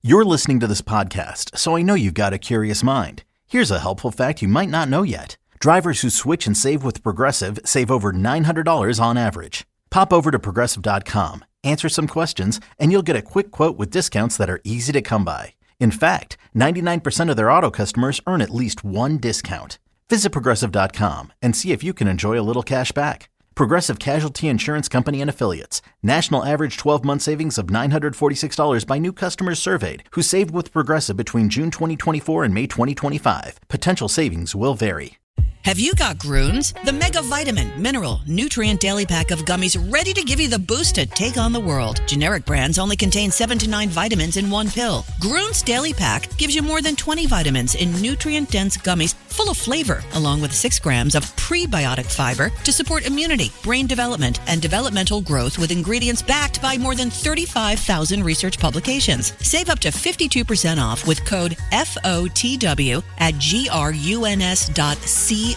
You're listening to this podcast, so I know you've got a curious mind. Here's a helpful fact you might not know yet. Drivers who switch and save with Progressive save over $900 on average. Pop over to Progressive.com, answer some questions, and you'll get a quick quote with discounts that are easy to come by. In fact, 99% of their auto customers earn at least one discount. Visit Progressive.com and see if you can enjoy a little cash back. Progressive Casualty Insurance Company and Affiliates. National average 12-month savings of $946 by new customers surveyed who saved with Progressive between June 2024 and May 2025. Potential savings will vary. Have you got Groons? The Mega Vitamin, Mineral, Nutrient Daily Pack of gummies ready to give you the boost to take on the world. Generic brands only contain 7 to 9 vitamins in one pill. Groons Daily Pack gives you more than 20 vitamins in nutrient-dense gummies full of flavor, along with 6 grams of prebiotic fiber to support immunity, brain development, and developmental growth with ingredients backed by more than 35,000 research publications. Save up to 52% off with code FOTW at gruns.co.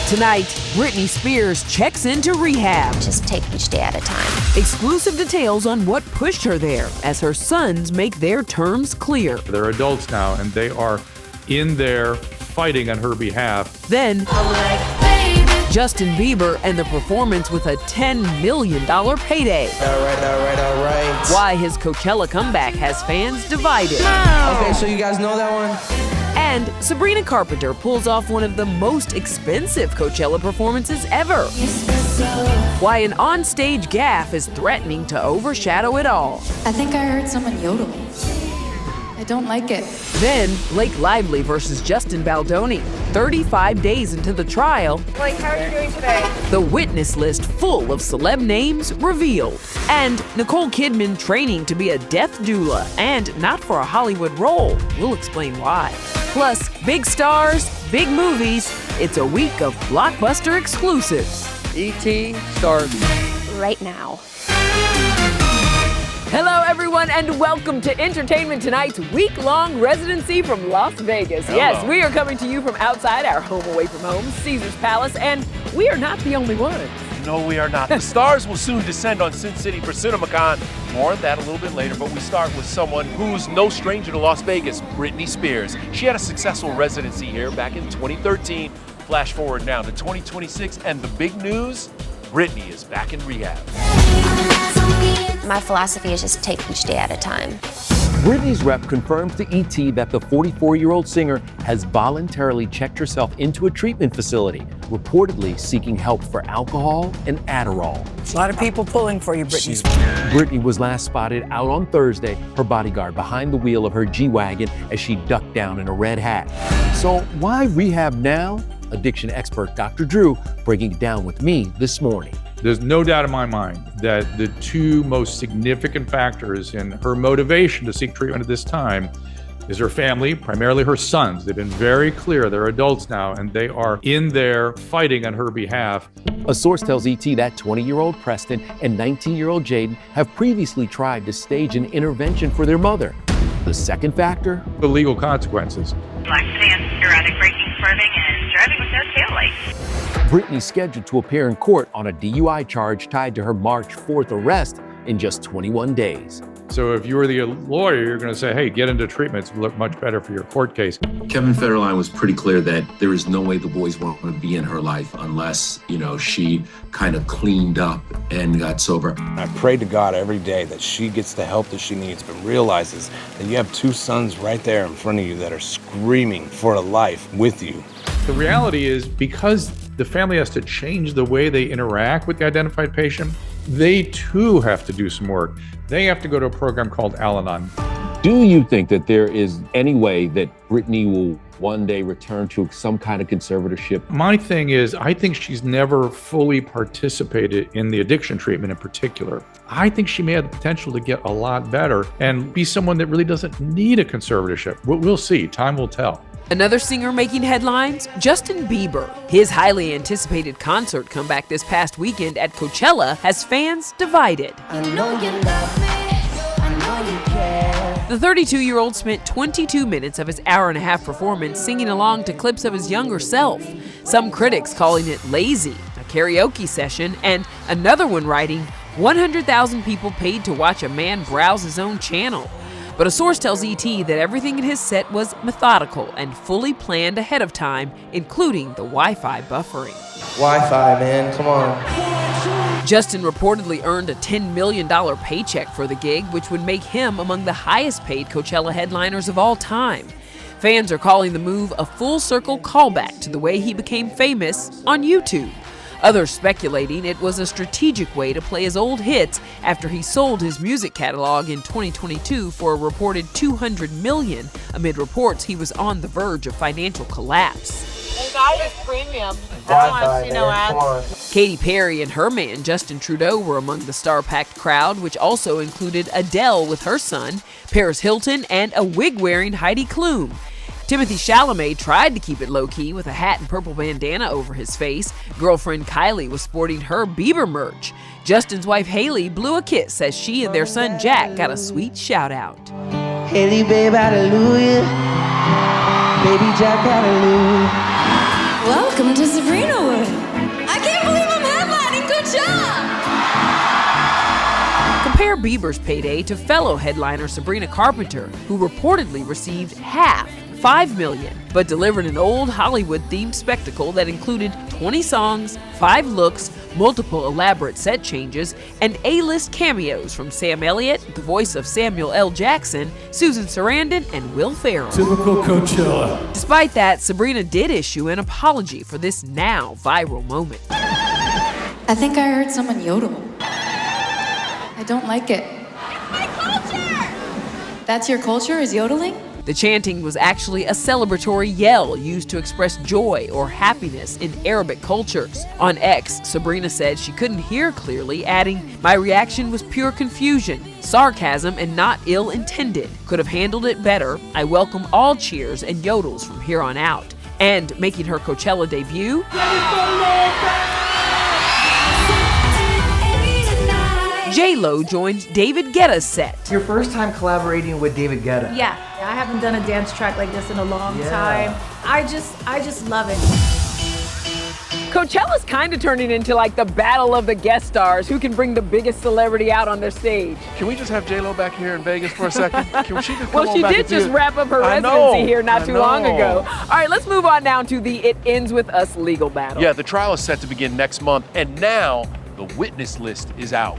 Tonight, Britney Spears checks into rehab. Just take each day at a time. Exclusive details on what pushed her there as her sons make their terms clear. They're adults now, and they are in there fighting on her behalf. Then, Justin Bieber and the performance with a $10 million payday. All right. Why his Coachella comeback has fans divided. Okay, so you guys know that one? And Sabrina Carpenter pulls off one of the most expensive Coachella performances ever. Why an onstage gaffe is threatening to overshadow it all. I think I heard someone yodeling. I don't like it. Then, Blake Lively versus Justin Baldoni. 35 days into the trial, Blake, how are you doing today? The witness list full of celeb names revealed. And Nicole Kidman training to be a death doula, and not for a Hollywood role. We'll explain why. Plus, big stars, big movies. It's a week of blockbuster exclusives. E.T. starts Right now. Hello, everyone, and welcome to Entertainment Tonight's week-long residency from Las Vegas. Hello. Yes, we are coming to you from outside our home away from home, Caesar's Palace, and we are not the only ones. No, we are not. The stars will soon descend on Sin City for CinemaCon. More on that a little bit later, but we start with someone who's no stranger to Las Vegas, Britney Spears. She had a successful residency here back in 2013. Flash forward now to 2026, and the big news, Britney is back in rehab. My philosophy is just take each day at a time. Britney's rep confirms to ET that the 44-year-old singer has voluntarily checked herself into a treatment facility, reportedly seeking help for alcohol and Adderall. A lot of people pulling for you, Britney. Britney was last spotted out on Thursday, her bodyguard behind the wheel of her G-Wagon as she ducked down in a red hat. So why rehab now? Addiction expert Dr. Drew breaking it down with me this morning. There's no doubt in my mind that the two most significant factors in her motivation to seek treatment at this time is her family, primarily her sons. They've been very clear. They're adults now, and they are in there fighting on her behalf. A source tells ET that 20-year-old Preston and 19-year-old Jaden have previously tried to stage an intervention for their mother. The second factor? The legal consequences. Larceny and erratic braking, swerving, and driving with no taillights. Britney's scheduled to appear in court on a DUI charge tied to her March 4th arrest in just 21 days. So if you were the lawyer, you're going to say, hey, get into treatment. It's look much better for your court case. Kevin Federline was pretty clear that there is no way the boys want to be in her life unless, she kind of cleaned up and got sober. I pray to God every day that she gets the help that she needs, but realizes that you have two sons right there in front of you that are screaming for a life with you. The reality is, because the family has to change the way they interact with the identified patient, they too have to do some work. They have to go to a program called Al-Anon. Do you think that there is any way that Britney will one day return to some kind of conservatorship? My thing is, I think she's never fully participated in the addiction treatment in particular. I think she may have the potential to get a lot better and be someone that really doesn't need a conservatorship. We'll see. Time will tell. Another singer making headlines, Justin Bieber. His highly anticipated concert comeback this past weekend at Coachella has fans divided. I know you love me, I know you care. The 32-year-old spent 22 minutes of his hour-and-a-half performance singing along to clips of his younger self. Some critics calling it lazy, a karaoke session, and another one writing, 100,000 people paid to watch a man browse his own channel. But a source tells ET that everything in his set was methodical and fully planned ahead of time, including the Wi-Fi buffering. Wi-Fi, man, come on. Justin reportedly earned a $10 million paycheck for the gig, which would make him among the highest paid Coachella headliners of all time. Fans are calling the move a full-circle callback to the way he became famous on YouTube. Others speculating it was a strategic way to play his old hits after he sold his music catalog in 2022 for a reported $200 million, amid reports he was on the verge of financial collapse. And guys, it's premium. I don't want to see no ads. Katy Perry and her man Justin Trudeau were among the star-packed crowd, which also included Adele with her son, Paris Hilton, and a wig-wearing Heidi Klum. Timothée Chalamet tried to keep it low-key with a hat and purple bandana over his face. Girlfriend Kylie was sporting her Bieber merch. Justin's wife Haley blew a kiss as she and their son Jack got a sweet shout-out. Haley, babe, hallelujah. Baby Jack, hallelujah. Welcome to Sabrina Wood. I can't believe I'm headlining Coachella. Compare Bieber's payday to fellow headliner Sabrina Carpenter, who reportedly received half, $5 million, but delivered an old Hollywood-themed spectacle that included 20 songs, 5 looks, multiple elaborate set changes, and A-list cameos from Sam Elliott, the voice of Samuel L. Jackson, Susan Sarandon, and Will Ferrell. Typical Coachella. Despite that, Sabrina did issue an apology for this now viral moment. I think I heard someone yodel. I don't like it. My culture! That's your culture, is yodeling? The chanting was actually a celebratory yell used to express joy or happiness in Arabic cultures. On X, Sabrina said she couldn't hear clearly, adding, "My reaction was pure confusion, sarcasm, and not ill-intended. Could have handled it better. I welcome all cheers and yodels from here on out." And making her Coachella debut, J-Lo joined David Guetta's set. Your first time collaborating with David Guetta. Yeah, I haven't done a dance track like this in a long time. I just love it. Coachella's kind of turning into like the battle of the guest stars, who can bring the biggest celebrity out on their stage. Can we just have J-Lo back here in Vegas for a second? Can she just come Well, on she back did and do just it? wrap up her I residency know, here not I too long know. ago. All right, let's move on now to the It Ends With Us legal battle. Yeah, the trial is set to begin next month, and now the witness list is out.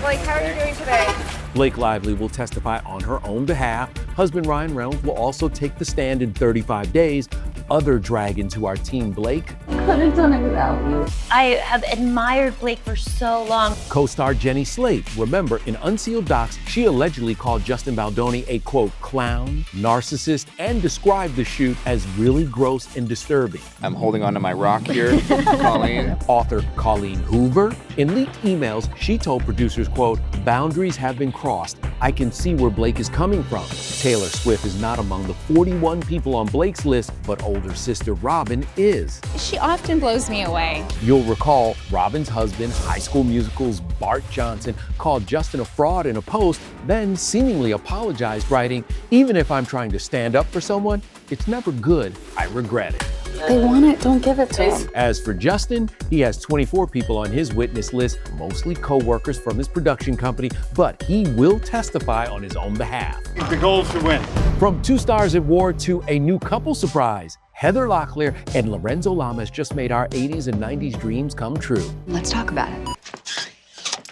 Blake, how are you doing today? Blake Lively will testify on her own behalf. Husband Ryan Reynolds will also take the stand in 35 days. Other dragons who are Team Blake. Couldn't have done it without you. I have admired Blake for so long. Co-star Jenny Slate. Remember, in Unsealed Docs, she allegedly called Justin Baldoni a, quote, clown, narcissist, and described the shoot as really gross and disturbing. I'm holding onto my rock here, Colleen. Author Colleen Hoover. In leaked emails, she told producers, quote, boundaries have been crossed. I can see where Blake is coming from. Taylor Swift is not among the 41 people on Blake's list, but older sister Robin is. She often blows me away. You'll recall Robin's husband, High School Musical's Bart Johnson, called Justin a fraud in a post, then seemingly apologized, writing, even if I'm trying to stand up for someone, it's never good. I regret it. They want it, don't give it to them. As for Justin, he has 24 people on his witness list, mostly co-workers from his production company, but he will testify on his own behalf. The goal is to win. From 2 stars at war to a new couple surprise, Heather Locklear and Lorenzo Lamas just made our 80s and 90s dreams come true. Let's talk about it.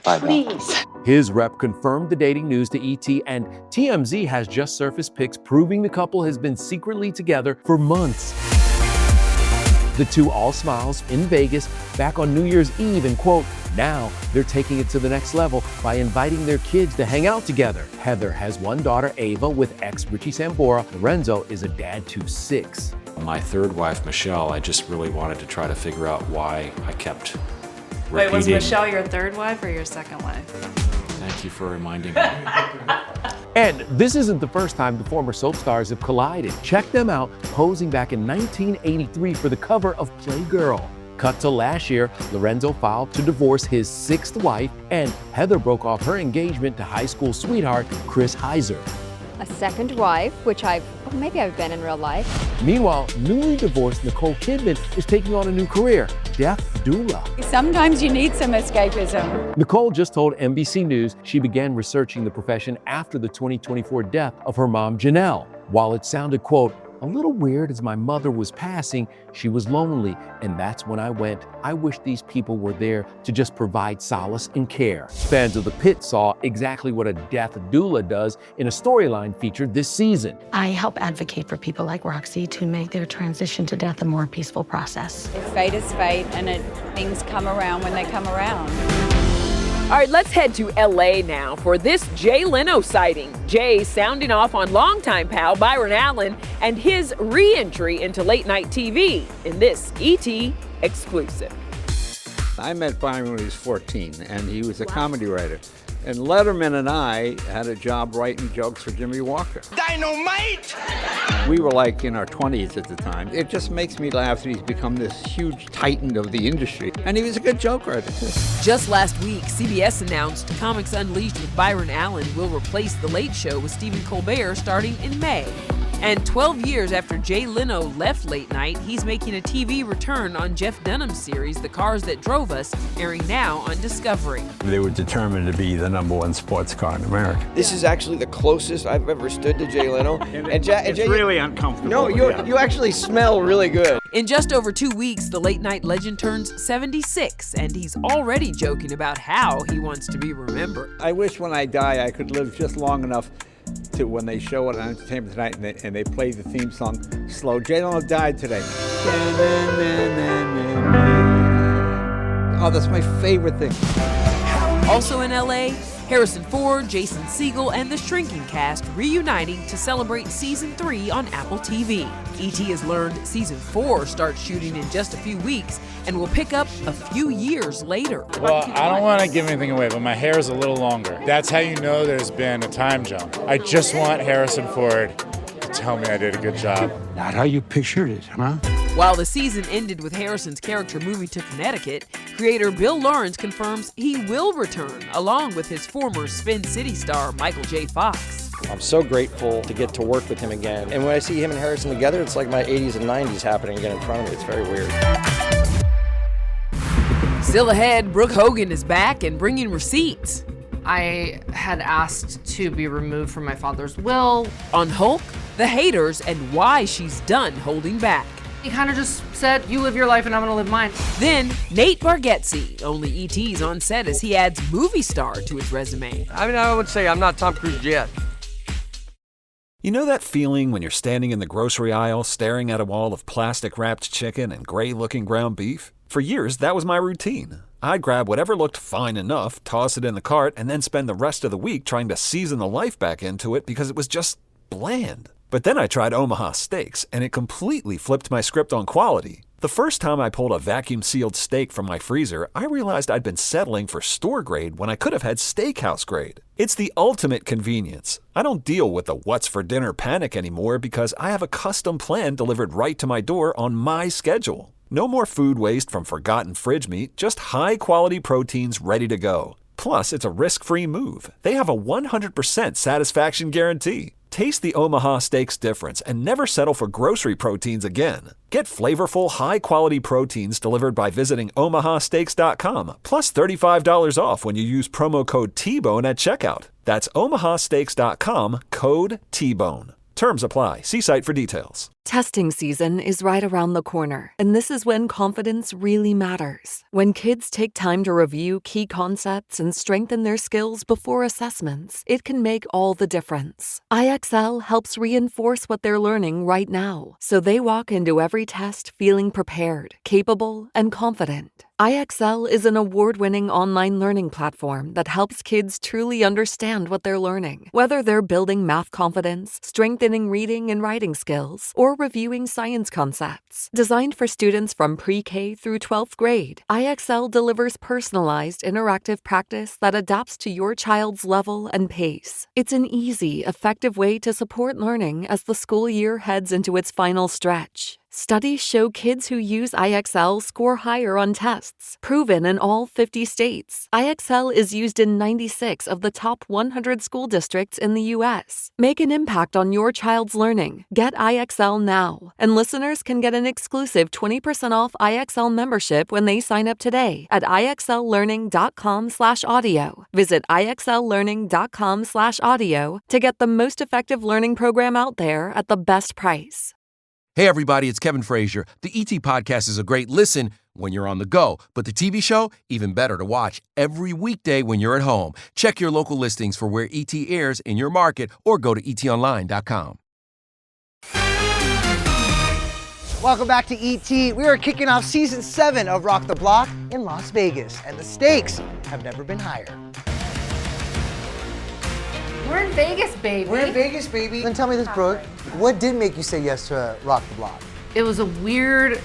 Bye, Please. His rep confirmed the dating news to ET, and TMZ has just surfaced pics proving the couple has been secretly together for months. The two all smiles in Vegas back on New Year's Eve, and quote, now they're taking it to the next level by inviting their kids to hang out together. Heather has 1 daughter, Ava, with ex Richie Sambora. Lorenzo is a dad to 6. My 3rd wife, Michelle, I just really wanted to try to figure out why I kept repeating. Wait, was Michelle your 3rd wife or your 2nd wife? Thank you for reminding me. And this isn't the first time the former soap stars have collided. Check them out posing back in 1983 for the cover of Playgirl. Cut to last year, Lorenzo filed to divorce his 6th wife, and Heather broke off her engagement to high school sweetheart Chris Heiser. a second wife, which maybe I've been in real life. Meanwhile, newly divorced Nicole Kidman is taking on a new career, death doula. Sometimes you need some escapism. Nicole just told NBC News she began researching the profession after the 2024 death of her mom, Janelle. While it sounded, quote, a little weird as my mother was passing, she was lonely, and that's when I went, I wish these people were there to just provide solace and care. Fans of The Pit saw exactly what a death doula does in a storyline featured this season. I help advocate for people like Roxy to make their transition to death a more peaceful process. Fate is fate, and things come around when they come around. All right, let's head to LA now for this Jay Leno sighting. Jay sounding off on longtime pal Byron Allen and his re-entry into late night TV in this ET exclusive. I met Byron when he was 14, and he was a comedy writer. And Letterman and I had a job writing jokes for Jimmy Walker. Dynamite! We were like in our 20s at the time. It just makes me laugh that he's become this huge titan of the industry. And he was a good joke writer, too. Just last week, CBS announced Comics Unleashed with Byron Allen will replace The Late Show with Stephen Colbert starting in May. And 12 years after Jay Leno left late night, he's making a TV return on Jeff Dunham's series, The Cars That Drove Us, airing now on Discovery. They were determined to be the #1 sports car in America. This is actually the closest I've ever stood to Jay Leno. It's really uncomfortable. No, you actually smell really good. In just over 2 weeks, the late night legend turns 76, and he's already joking about how he wants to be remembered. I wish when I die I could live just long enough to when they show it on Entertainment Tonight and they play the theme song slow. Jay Leno died today. Oh, that's my favorite thing. Also in LA, Harrison Ford, Jason Segel, and the Shrinking cast reuniting to celebrate Season 3 on Apple TV. E.T. has learned Season 4 starts shooting in just a few weeks and will pick up a few years later. Well, I don't want to give anything away, but my hair is a little longer. That's how you know there's been a time jump. I just want Harrison Ford to tell me I did a good job. Not how you pictured it, huh? While the season ended with Harrison's character moving to Connecticut, creator Bill Lawrence confirms he will return, along with his former Spin City star Michael J. Fox. I'm so grateful to get to work with him again. And when I see him and Harrison together, it's like my 80s and 90s happening again in front of me. It's very weird. Still ahead, Brooke Hogan is back and bringing receipts. I had asked to be removed from my father's will. On Hulk, the haters, and why she's done holding back. He kind of just said, you live your life and I'm going to live mine. Then, Nate Bargatze, only ET's on set as he adds movie star to his resume. I would say I'm not Tom Cruise yet. You know that feeling when you're standing in the grocery aisle staring at a wall of plastic-wrapped chicken and gray-looking ground beef? For years, that was my routine. I'd grab whatever looked fine enough, toss it in the cart, and then spend the rest of the week trying to season the life back into it because it was just bland. But then I tried Omaha Steaks, and it completely flipped my script on quality. The first time I pulled a vacuum-sealed steak from my freezer, I realized I'd been settling for store grade when I could have had steakhouse grade. It's the ultimate convenience. I don't deal with the what's for dinner panic anymore because I have a custom plan delivered right to my door on my schedule. No more food waste from forgotten fridge meat, just high-quality proteins ready to go. Plus, it's a risk-free move. They have a 100% satisfaction guarantee. Taste the Omaha Steaks difference and never settle for grocery proteins again. Get flavorful, high-quality proteins delivered by visiting omahasteaks.com, plus $35 off when you use promo code TBONE at checkout. That's omahasteaks.com, code TBONE. Terms apply. See site for details. Testing season is right around the corner, and this is when confidence really matters. When kids take time to review key concepts and strengthen their skills before assessments, it can make all the difference. IXL helps reinforce what they're learning right now, so they walk into every test feeling prepared, capable, and confident. IXL is an award-winning online learning platform that helps kids truly understand what they're learning. Whether they're building math confidence, strengthening reading and writing skills, or reviewing science concepts. Designed for students from pre-K through 12th grade, IXL delivers personalized, interactive practice that adapts to your child's level and pace. It's an easy, effective way to support learning as the school year heads into its final stretch. Studies show kids who use IXL score higher on tests, proven in all 50 states. IXL is used in 96 of the top 100 school districts in the U.S. Make an impact on your child's learning. Get IXL now. And listeners can get an exclusive 20% off IXL membership when they sign up today at IXLlearning.com/audio. Visit IXLlearning.com/audio to get the most effective learning program out there at the best price. Hey everybody, it's Kevin Frazier. The ET Podcast is a great listen when you're on the go, but the TV show, even better to watch every weekday when you're at home. Check your local listings for where ET airs in your market or go to etonline.com. Welcome back to ET. We are kicking off season 7 of Rock the Block in Las Vegas, and the stakes have never been higher. We're in Vegas, baby. We're in Vegas, baby. Then tell me this, Brooke. What did make you say yes to Rock the Block? It was a weird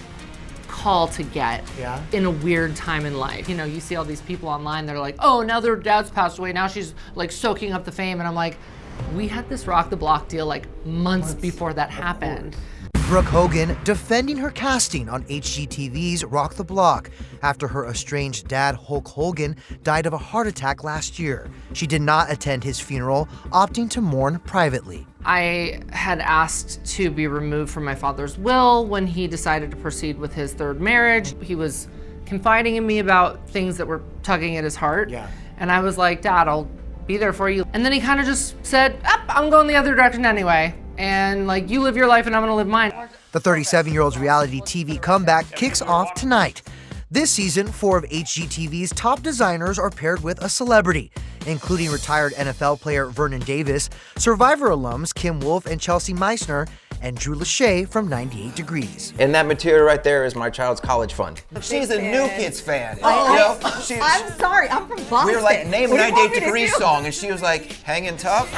call to get in a weird time in life. You know, you see all these people online that are like, oh, now their dad's passed away. Now she's like soaking up the fame. And I'm like, we had this Rock the Block deal like months before that happened. Brooke Hogan defending her casting on HGTV's Rock the Block after her estranged dad, Hulk Hogan, died of a heart attack last year. She did not attend his funeral, opting to mourn privately. I had asked to be removed from my father's will when he decided to proceed with his third marriage. He was confiding in me about things that were tugging at his heart. And I was like, Dad, I'll be there for you. And then he kind of just said, I'm going the other direction anyway. And like, you live your life and I'm gonna live mine. The 37-year-old's reality TV comeback kicks off tonight. This season, 4 of HGTV's top designers are paired with a celebrity, including retired NFL player Vernon Davis, Survivor alums Kim Wolf and Chelsea Meissner, and Drew Lachey from 98 Degrees. And that material right there is my child's college fund. She's a New Kids fan. I'm sorry, I'm from Boston. We were like, name a 98 Degrees song, and she was like, Hangin' Tough?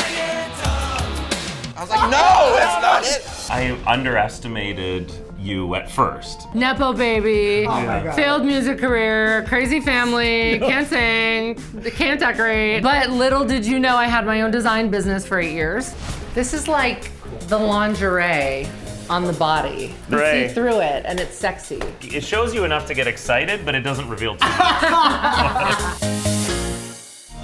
I was like, no, that's not it. I underestimated you at first. Nepo baby, failed music career, crazy family, can't sing, can't decorate. But little did you know I had my own design business for 8 years. This is like the lingerie on the body. You see through it and it's sexy. It shows you enough to get excited, but it doesn't reveal too much.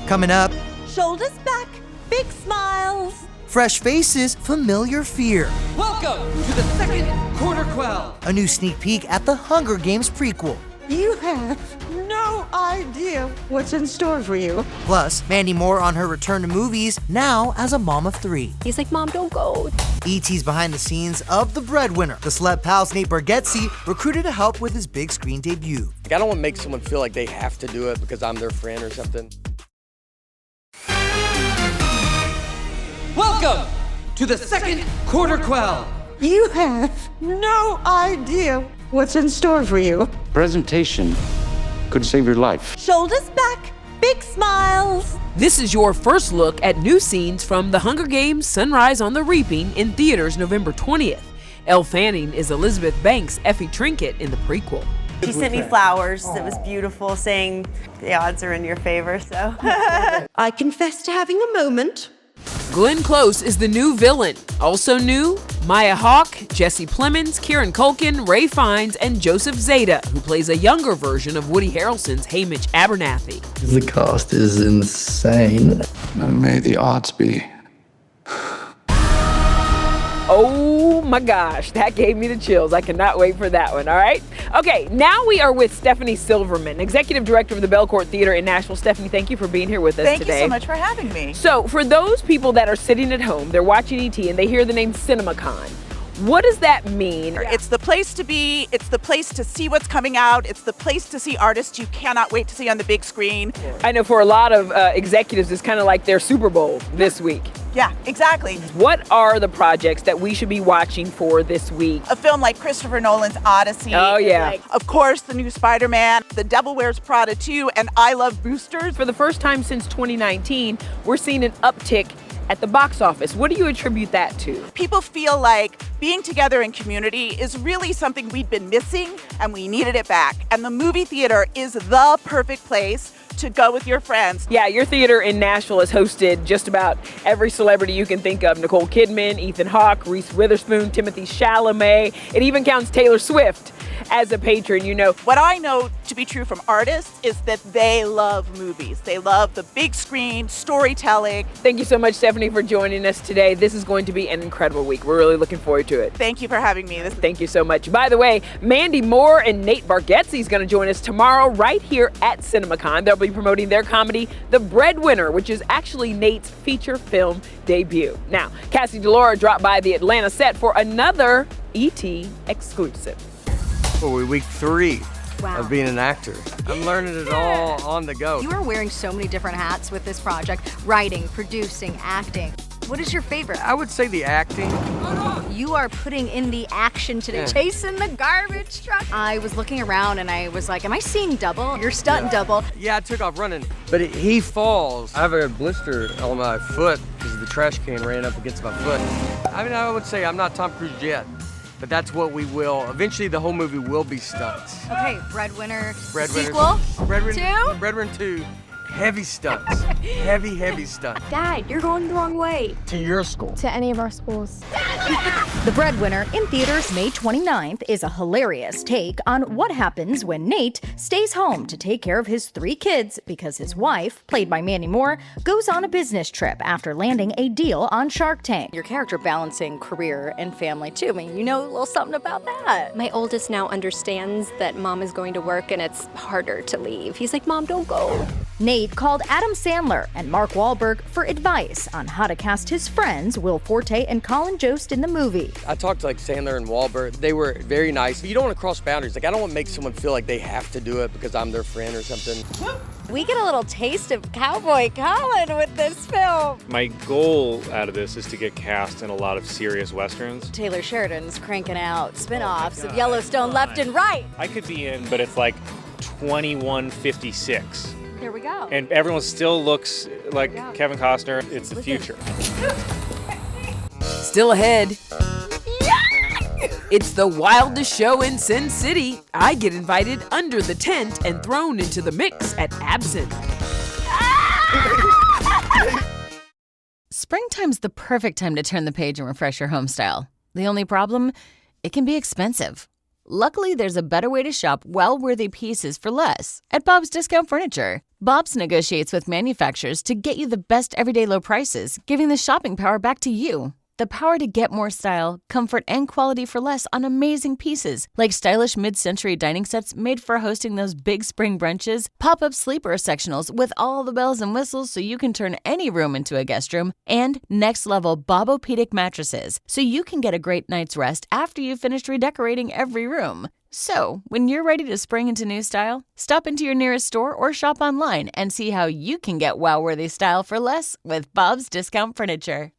Coming up, Shoulders back, big smiles. fresh faces, familiar fear. Welcome to the second quarter quell. A new sneak peek at the Hunger Games prequel. You have no idea what's in store for you. Plus, Mandy Moore on her return to movies, now as a mom of 3. He's like, Mom, don't go. E.T.'s behind the scenes of The Breadwinner. The celeb pal's Nate Bargatze recruited to help with his big screen debut. I don't want to make someone feel like they have to do it because I'm their friend or something. Welcome to the second quarter quell. You have no idea what's in store for you. Presentation could save your life. Shoulders back, big smiles. This is your first look at new scenes from The Hunger Games: Sunrise on the Reaping in theaters November 20th. Elle Fanning is Elizabeth Banks' Effie Trinket in the prequel. She sent me flowers. It was beautiful, saying the odds are in your favor, so. I confess to having a moment. Glenn Close is the new villain. Also new, Maya Hawke, Jesse Plemons, Kieran Culkin, Ray Fiennes, and Joseph Zeta, who plays a younger version of Woody Harrelson's Hamish Abernathy. The cast is insane. And may the odds be. Oh my gosh, that gave me the chills. I cannot wait for that one, all right? Okay, now we are with Stephanie Silverman, Executive Director of the Belcourt Theater in Nashville. Stephanie, thank you for being here with us today. Thank you so much for having me. So, for those people that are sitting at home, they're watching ET and they hear the name CinemaCon. What does that mean? It's the place to be. It's the place to see what's coming out. It's the place to see artists you cannot wait to see on the big screen. I know for a lot of executives, it's kind of like their Super Bowl this week. Yeah, exactly. What are the projects that we should be watching for this week? A film like Christopher Nolan's Odyssey. Oh, yeah. Of course, the new Spider-Man, The Devil Wears Prada 2, and I Love Boosters. For the first time since 2019, we're seeing an uptick at the box office. What do you attribute that to? People feel like being together in community is really something we'd been missing, and we needed it back. And the movie theater is the perfect place to go with your friends. Yeah, your theater in Nashville has hosted just about every celebrity you can think of. Nicole Kidman, Ethan Hawke, Reese Witherspoon, Timothée Chalamet. It even counts Taylor Swift as a patron, you know. What I know to be true from artists is that they love movies. They love the big screen, storytelling. Thank you so much, Stephanie, for joining us today. This is going to be an incredible week. We're really looking forward to it. Thank you for having me. Thank you so much. By the way, Mandy Moore and Nate Bargatze is going to join us tomorrow right here at CinemaCon. They'll be promoting their comedy, The Breadwinner, which is actually Nate's feature film debut. Now, Cassie DeLaura dropped by the Atlanta set for another ET exclusive. Well, we're week 3 of being an actor. I'm learning it all on the go. You are wearing so many different hats with this project, writing, producing, acting. What is your favorite? I would say the acting. You are putting in the action today, chasing the garbage truck. I was looking around and I was like, am I seeing double? Your stunt double. Yeah, I took off running, but he falls. I have a blister on my foot because the trash can ran up against my foot. I mean, I would say I'm not Tom Cruise yet, but that's what we will. Eventually, the whole movie will be stunts. Okay, Breadwinner. Breadwinner. Sequel? Breadwinner 2? Breadwinner 2. Heavy stunts. heavy stunts. Dad, you're going the wrong way. To your school. To any of our schools. The Breadwinner, in theaters May 29th, is a hilarious take on what happens when Nate stays home to take care of his 3 kids because his wife, played by Mandy Moore, goes on a business trip after landing a deal on Shark Tank. Your character balancing career and family, too. I mean, you know a little something about that. My oldest now understands that mom is going to work and it's harder to leave. He's like, Mom, don't go. Nate called Adam Sandler and Mark Wahlberg for advice on how to cast his friends Will Forte and Colin Jost in the movie. I talked to like Sandler and Wahlberg. They were very nice. You don't want to cross boundaries. Like I don't want to make someone feel like they have to do it because I'm their friend or something. We get a little taste of Cowboy Colin with this film. My goal out of this is to get cast in a lot of serious westerns. Taylor Sheridan's cranking out spin-offs of Yellowstone left and right. I could be in, but it's like 2156. Here we go. And everyone still looks like Kevin Costner. It's the future. Still ahead. It's the wildest show in Sin City. I get invited under the tent and thrown into the mix at Absinthe. Springtime's the perfect time to turn the page and refresh your home style. The only problem? It can be expensive. Luckily, there's a better way to shop well-worthy pieces for less at Bob's Discount Furniture. Bob's negotiates with manufacturers to get you the best everyday low prices, giving the shopping power back to you. The power to get more style, comfort, and quality for less on amazing pieces, like stylish mid-century dining sets made for hosting those big spring brunches, pop-up sleeper sectionals with all the bells and whistles so you can turn any room into a guest room, and next-level Bobopedic mattresses so you can get a great night's rest after you've finished redecorating every room. So, when you're ready to spring into new style, stop into your nearest store or shop online and see how you can get wow-worthy style for less with Bob's Discount Furniture.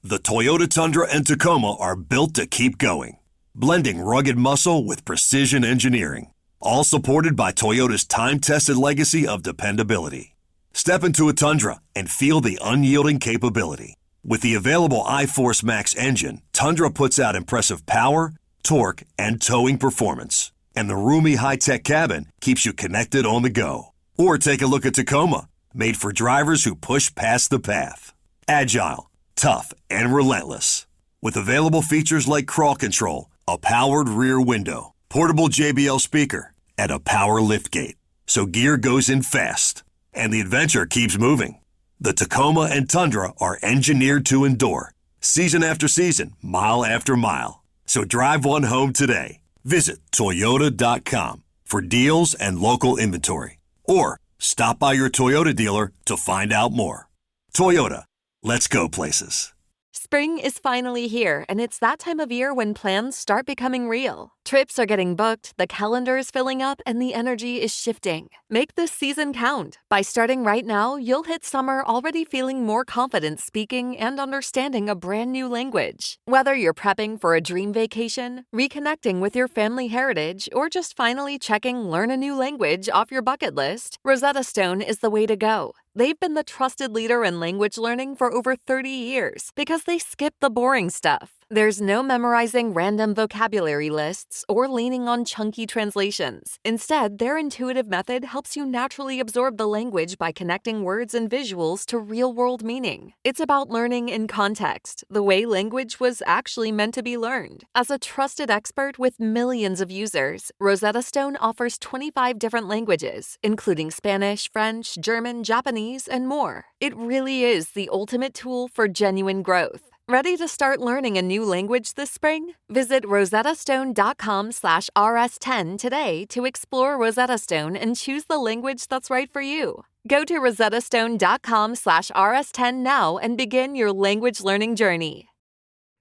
The Toyota Tundra and Tacoma are built to keep going, blending rugged muscle with precision engineering, all supported by Toyota's time-tested legacy of dependability. Step into a Tundra and feel the unyielding capability. With the available iForce Max engine, Tundra puts out impressive power, torque, and towing performance. And the roomy high-tech cabin keeps you connected on the go. Or take a look at Tacoma, made for drivers who push past the path. Agile, tough, and relentless. With available features like crawl control, a powered rear window, portable JBL speaker, and a power liftgate. So gear goes in fast, and the adventure keeps moving. The Tacoma and Tundra are engineered to endure, season after season, mile after mile. So drive one home today. Visit Toyota.com for deals and local inventory. Or stop by your Toyota dealer to find out more. Toyota. Let's go places. Spring is finally here, and it's that time of year when plans start becoming real. Trips are getting booked, the calendar is filling up, and the energy is shifting. Make this season count. By starting right now, you'll hit summer already feeling more confident speaking and understanding a brand new language. Whether you're prepping for a dream vacation, reconnecting with your family heritage, or just finally checking learn a new language off your bucket list, Rosetta Stone is the way to go. They've been the trusted leader in language learning for over 30 years because they skip the boring stuff. There's no memorizing random vocabulary lists or leaning on chunky translations. Instead, their intuitive method helps you naturally absorb the language by connecting words and visuals to real-world meaning. It's about learning in context, the way language was actually meant to be learned. As a trusted expert with millions of users, Rosetta Stone offers 25 different languages, including Spanish, French, German, Japanese, and more. It really is the ultimate tool for genuine growth. Ready to start learning a new language this spring? Visit rosettastone.com/rs10 today to explore Rosetta Stone and choose the language that's right for you. Go to rosettastone.com/rs10 now and begin your language learning journey.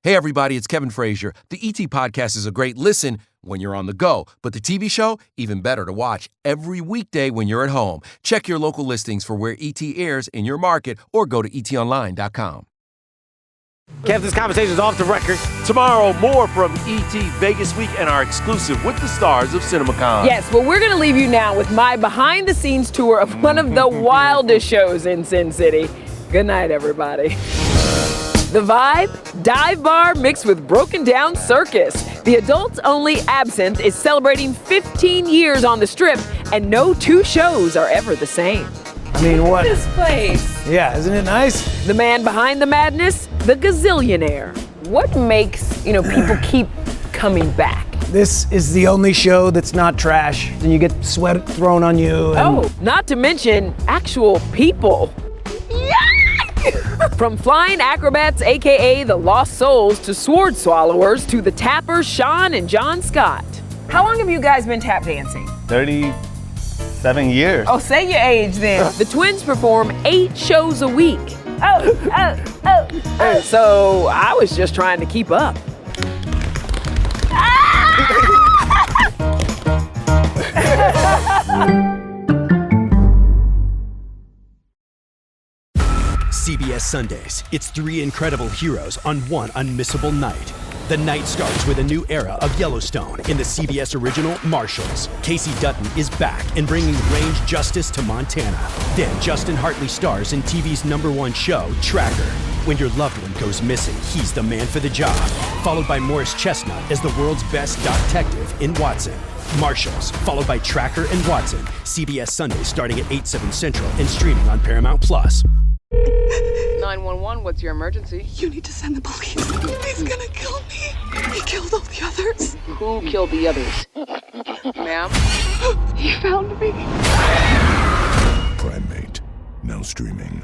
Hey everybody, it's Kevin Frazier. The ET Podcast is a great listen when you're on the go, but the TV show, even better to watch every weekday when you're at home. Check your local listings for where ET airs in your market or go to etonline.com. Kev, this conversation is off the record. Tomorrow, more from ET Vegas Week and our exclusive with the stars of CinemaCon. Yes, well, we're going to leave you now with my behind-the-scenes tour of one of the wildest shows in Sin City. Good night, everybody. The vibe? Dive bar mixed with broken down circus. The adults-only Absinthe is celebrating 15 years on the Strip, and no two shows are ever the same. I mean, what? This place. Yeah, isn't it nice? The man behind the madness, the gazillionaire. What makes, people keep coming back? This is the only show that's not trash. And you get sweat thrown on you. Oh, not to mention actual people. From flying acrobats, aka the Lost Souls, to sword swallowers, to the tappers Sean and John Scott. How long have you guys been tap dancing? 37 years. Oh, say your age then. The twins perform 8 shows a week. So I was just trying to keep up. CBS Sundays. It's 3 incredible heroes on one unmissable night. The night starts with a new era of Yellowstone in the CBS original Marshals. Casey Dutton is back and bringing range justice to Montana. Then Justin Hartley stars in TV's #1 show, Tracker. When your loved one goes missing, he's the man for the job. Followed by Morris Chestnut as the world's best detective in Watson. Marshals, followed by Tracker and Watson. CBS Sundays starting at 8/7 Central and streaming on Paramount+. 911, what's your emergency? You need to send the police. He's gonna kill me. He killed all the others. Who killed the others? Ma'am? He found me. Primate, now streaming.